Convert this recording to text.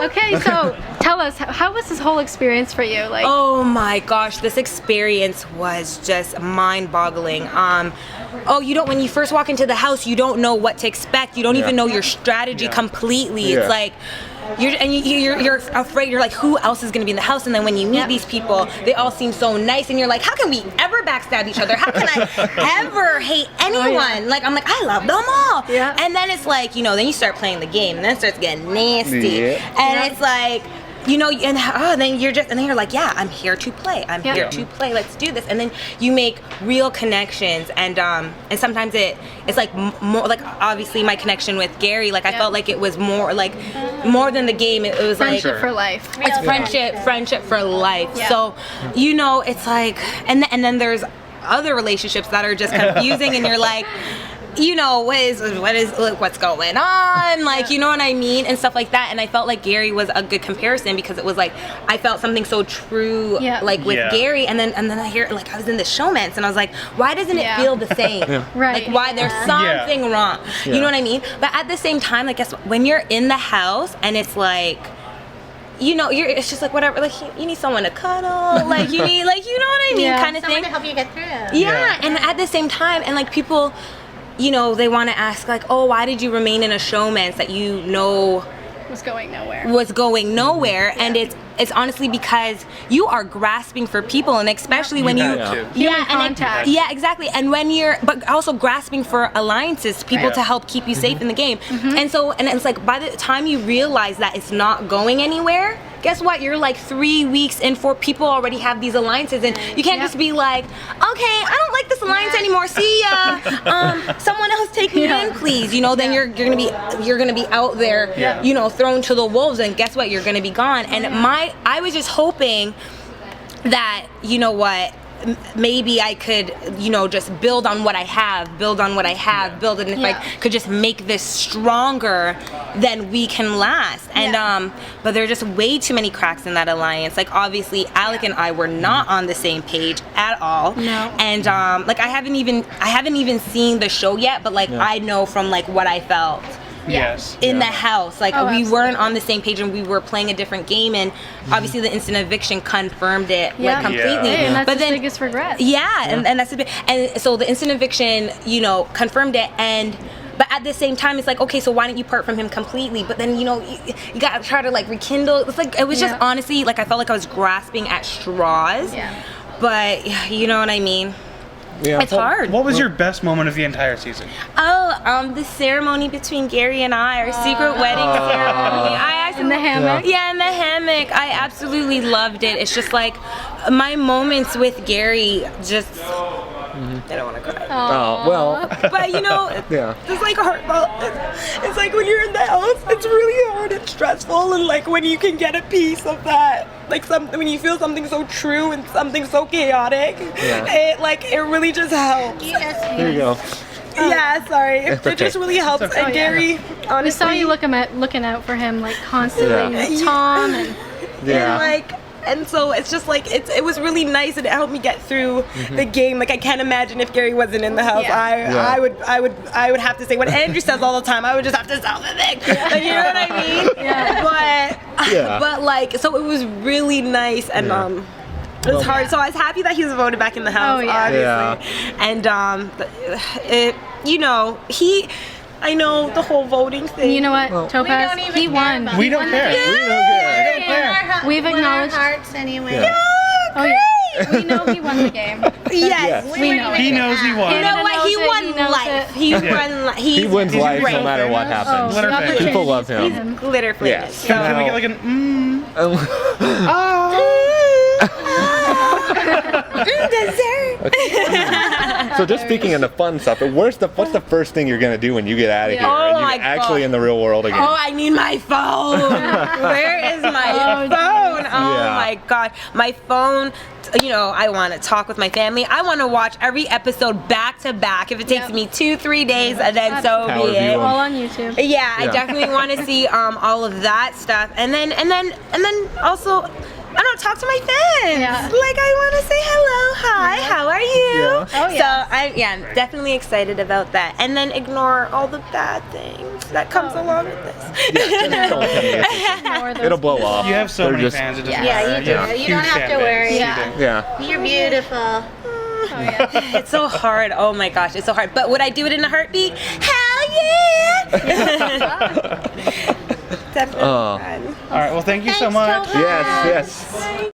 Okay, so tell us, how was this whole experience for you? Like, oh my gosh, this experience was just mind-boggling. When you first walk into the house, you don't know what to expect. You don't even know your strategy completely. It's like you're afraid. You're like, who else is going to be in the house? And then when you meet these people, they all seem so nice, and you're like, how can we ever backstab each other? How can I ever hate anyone? Like, I'm like, I love them all. Yeah. And then it's like, then you start playing the game, and then it starts getting nasty, and it's like. Then you're like, yeah, I'm here to play. I'm here to play. Let's do this. And then you make real connections, and sometimes it's like more like, obviously my connection with Gary. Like I felt like it was more than the game. It was friendship like for life. It's friendship for life. Yeah. So it's like, and then there's other relationships that are just confusing, and you're like. What's going on? Like, you know what I mean? And stuff like that. And I felt like Gary was a good comparison, because it was like, I felt something so true, like with Gary. And then I hear, like, I was in the showmance, and I was like, why doesn't it feel the same? Right. Like, why there's something wrong? You know what I mean? But at the same time, like, guess what? When you're in the house and it's like, it's just like whatever. Like you need someone to cuddle. Like you need, like, you know what I mean, kind of someone thing. to help you get through. Yeah. And at the same time, and like people. They want to ask, like, oh, why did you remain in a showmance that was going nowhere? And it's honestly because you are grasping for people, and especially when contact. Exactly. And but also grasping for alliances, people to help keep you safe in the game. And it's like, by the time you realize that it's not going anywhere, guess what? You're like 3 weeks in, 4 people already have these alliances, and you can't just be like, okay, I don't like this alliance anymore. See ya. Someone else take me in, please. Then you're gonna be out there, thrown to the wolves, and guess what? You're gonna be gone. And I was just hoping that maybe I could, just build on what I have, and if I could just make this stronger, then we can last. And but there are just way too many cracks in that alliance. Like, obviously, Alec and I were not on the same page at all. No. And like I haven't even seen the show yet, but like I know from like what I felt. In the house, like we weren't on the same page, and we were playing a different game, and obviously the instant eviction confirmed it like completely. Hey, and that's his biggest regret. And that's and so the instant eviction, confirmed it, but at the same time, it's like, okay, so why don't you part from him completely? But then, you gotta try to like rekindle. It's like, it was just honestly, like I felt like I was grasping at straws. But you know what I mean? Yeah. It's hard. What was your best moment of the entire season? The ceremony between Gary and I, our secret wedding ceremony. In the hammock? Yeah, in the hammock. I absolutely loved it. It's just like my moments with Gary just... I don't want to cry. Oh, well. But it's like it's like when you're in the house, it's really hard and stressful, and like when you can get a piece of that, like when you feel something so true and something so chaotic, it really just helps. Here you go. Yeah, sorry. It just really helps. And Gary, honestly, we saw you looking out for him like constantly, Tom, and and so it's just like it was really nice, and it helped me get through the game. Like I can't imagine if Gary wasn't in the house. I would have to say what Andrew says all the time. I would just have to sell the thing. Like, you know what I mean? But like, so it was really nice, and it was hard. So I was happy that he was voted back in the house, obviously. And I know the whole voting thing. You know what, Topaz? He won. We don't care. We don't care. We've acknowledged hearts anyway. Oh yeah. We know he won the game. Yes, we know. He knows he won. You know what? He won life. He wins life no matter what happens. People love him. He's glitter famous. Can we get like dessert. So just speaking of the fun stuff, what's the first thing you're gonna do when you get out of here and you're actually in the real world again? Oh, I need my phone. Where is my phone? Oh my God, my phone. I want to talk with my family. I want to watch every episode back to back. If it takes me 2-3 days, then so be it. All on YouTube. Yeah, I definitely want to see all of that stuff, and then also I don't talk to my fans. Yeah. Like I want to say hello, hi, how are you? Yeah. Oh, yeah. So I'm definitely excited about that. And then ignore all the bad things that comes along with this. Just don't tell me Ignore those it'll blow off. You have so They're many just- fans. It doesn't Yeah, matter. you do. have a You don't huge have fan to base. worry. You Yeah. do. Yeah. You're beautiful. Oh, yeah. It's so hard. Oh my gosh, it's so hard. But would I do it in a heartbeat? Hell yeah! Definitely Oh. fun. All right. Well, thank you so Thanks, much. Topaz. Yes, yes.